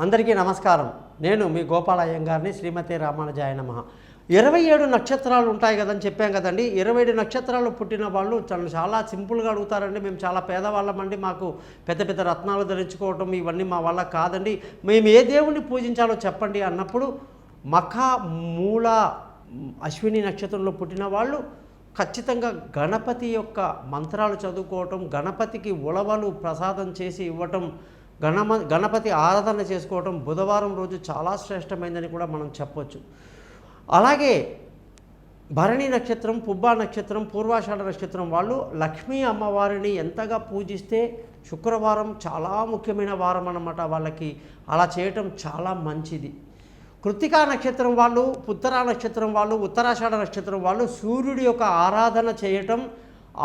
అందరికీ నమస్కారం. నేను మీ గోపాల అయ్యంగారిని. శ్రీమతి రామానుజాయ నమః. 27 నక్షత్రాలు ఉంటాయి కదని చెప్పాం కదండి. 27 నక్షత్రాలు పుట్టిన వాళ్ళు చాలా సింపుల్గా అడుగుతారండి. మేము చాలా పేదవాళ్ళమండి, మాకు పెద్ద పెద్ద రత్నాలు ధరించుకోవటం ఇవన్నీ మా వల్ల కాదండి, మేము ఏ దేవుణ్ణి పూజించాలో చెప్పండి అన్నప్పుడు మఖ మూల అశ్విని నక్షత్రంలో పుట్టిన వాళ్ళు ఖచ్చితంగా గణపతి యొక్క మంత్రాలు చదువుకోవటం, గణపతికి ఉలవలు ప్రసాదం చేసి ఇవ్వటం, గణపతి ఆరాధన చేసుకోవటం బుధవారం రోజు చాలా శ్రేష్టమైందని కూడా మనం చెప్పొచ్చు. అలాగే భరణి నక్షత్రం, పుబ్బా నక్షత్రం, పూర్వాషాఢ నక్షత్రం వాళ్ళు లక్ష్మీ అమ్మవారిని ఎంతగా పూజిస్తే శుక్రవారం చాలా ముఖ్యమైన వారం అన్నమాట. వాళ్ళకి అలా చేయటం చాలా మంచిది. కృత్తికా నక్షత్రం వాళ్ళు, ఉత్తరా నక్షత్రం వాళ్ళు, ఉత్తరాషాఢ నక్షత్రం వాళ్ళు సూర్యుడి యొక్క ఆరాధన చేయటం,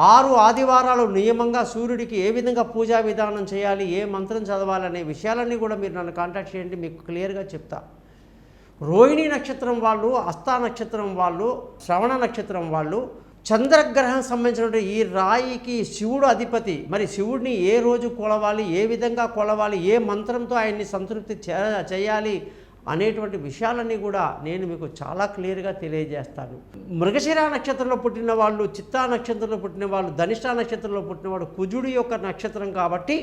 6 ఆదివారాలు నియమంగా సూర్యుడికి ఏ విధంగా పూజా విధానం చేయాలి, ఏ మంత్రం చదవాలి అనే విషయాలన్నీ కూడా మీరు నన్ను కాంటాక్ట్ చేయండి, మీకు క్లియర్గా చెప్తా. రోహిణి నక్షత్రం వాళ్ళు, హస్తా నక్షత్రం వాళ్ళు, శ్రవణ నక్షత్రం వాళ్ళు చంద్రగ్రహం సంబంధించినటువంటి ఈ రాయికి శివుడు అధిపతి. మరి శివుడిని ఏ రోజు కొలవాలి, ఏ విధంగా కొలవాలి, ఏ మంత్రంతో ఆయన్ని సంతృప్తి చేయాలి అనేటువంటి విషయాలన్నీ కూడా నేను మీకు చాలా క్లియర్గా తెలియజేస్తాను. మృగశిర నక్షత్రంలో పుట్టిన వాళ్ళు, చిత్తా నక్షత్రంలో పుట్టిన వాళ్ళు, ధనిష్ట నక్షత్రంలో పుట్టినవాడు కుజుడి యొక్క నక్షత్రం కాబట్టి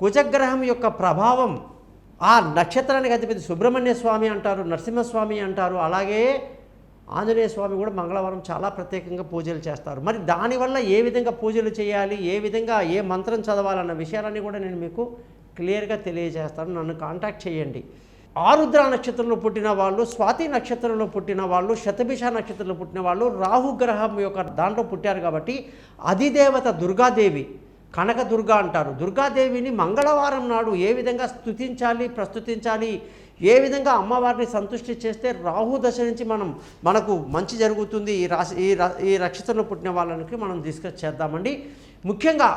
కుజగ్రహం యొక్క ప్రభావం ఆ నక్షత్రానికి అధిపతి సుబ్రహ్మణ్య స్వామి అంటారు, నరసింహస్వామి అంటారు. అలాగే ఆంజనేయ స్వామి కూడా మంగళవారం చాలా ప్రత్యేకంగా పూజలు చేస్తారు. మరి దానివల్ల ఏ విధంగా పూజలు చేయాలి, ఏ విధంగా ఏ మంత్రం చదవాలన్న విషయాలన్నీ కూడా నేను మీకు క్లియర్గా తెలియజేస్తాను. నన్ను కాంటాక్ట్ చేయండి. ఆరుద్ర నక్షత్రంలో పుట్టిన వాళ్ళు, స్వాతి నక్షత్రంలో పుట్టిన వాళ్ళు, శతభిష నక్షత్రంలో పుట్టిన వాళ్ళు రాహుగ్రహం యొక్క దాంట్లో పుట్టారు కాబట్టి అధిదేవత దుర్గాదేవి, కనకదుర్గ అంటారు. దుర్గాదేవిని మంగళవారం నాడు ఏ విధంగా స్తుతించాలి, ప్రస్తుతించాలి, ఏ విధంగా అమ్మవారిని సంతృష్టి చేస్తే రాహు దశ నుంచి మనకు మంచి జరుగుతుంది, ఈ నక్షత్రంలో పుట్టిన వాళ్ళకి మనం డిస్కస్ చేద్దామండి. ముఖ్యంగా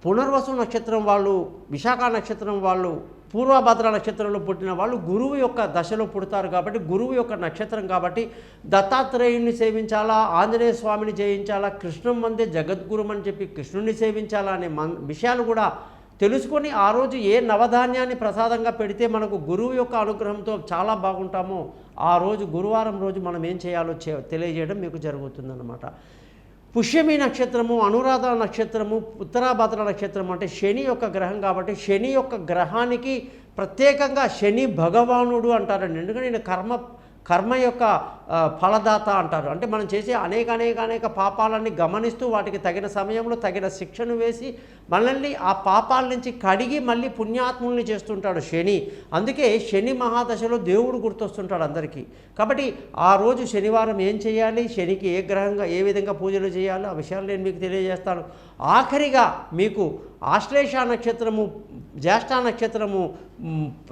పునర్వసు నక్షత్రం వాళ్ళు, విశాఖ నక్షత్రం వాళ్ళు, పూర్వభద్ర నక్షత్రంలో పుట్టిన వాళ్ళు గురువు యొక్క దశలో పుడతారు కాబట్టి, గురువు యొక్క నక్షత్రం కాబట్టి దత్తాత్రేయుని సేవించాలా, ఆంజనేయ స్వామిని జయించాలా, కృష్ణం వందే జగద్గురు అని చెప్పి కృష్ణుని సేవించాలా అనే విషయాలు కూడా తెలుసుకొని ఆ రోజు ఏ నవధాన్యాన్ని ప్రసాదంగా పెడితే మనకు గురువు యొక్క అనుగ్రహంతో చాలా బాగుంటామో ఆ రోజు గురువారం రోజు మనం ఏం చేయాలో తెలియజేయడం మీకు జరుగుతుందన్నమాట. పుష్యమి నక్షత్రము, అనురాధ నక్షత్రము, ఉత్తరాభద్ర నక్షత్రం అంటే శని యొక్క గ్రహం కాబట్టి శని యొక్క గ్రహానికి ప్రత్యేకంగా శని భగవానుడు అంటారండి. ఎందుకంటే నేను కర్మ యొక్క ఫలదాత అంటారు. అంటే మనం చేసే అనేక పాపాలన్నీ గమనిస్తూ వాటికి తగిన సమయంలో తగిన శిక్షను వేసి మనల్ని ఆ పాపాల నుంచి కడిగి మళ్ళీ పుణ్యాత్ముల్ని చేస్తుంటాడు శని. అందుకే శని మహాదశలో దేవుడు గుర్తొస్తుంటాడు అందరికీ. కాబట్టి ఆ రోజు శనివారం ఏం చేయాలి, శనికి ఏ గ్రహంగా ఏ విధంగా పూజలు చేయాలో ఆ విషయాలు నేను మీకు తెలియజేస్తాను. ఆఖరిగా మీకు ఆశ్లేష నక్షత్రము, జ్యేష్ఠ నక్షత్రము,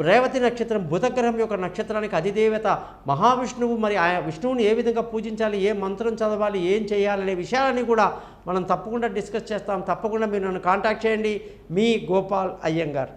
రేవతి నక్షత్రం బుధగ్రహం యొక్క నక్షత్రానికి అధిదేవత మహావిష్ణువు. మరి ఆ విష్ణువుని ఏ విధంగా పూజించాలి, ఏ మంత్రం చదవాలి, ఏం చేయాలనే విషయాలని కూడా మనం తప్పకుండా డిస్కస్ చేస్తాం. తప్పకుండా మీరు నన్ను కాంటాక్ట్ చేయండి. మీ గోపాల్ అయ్యంగార్.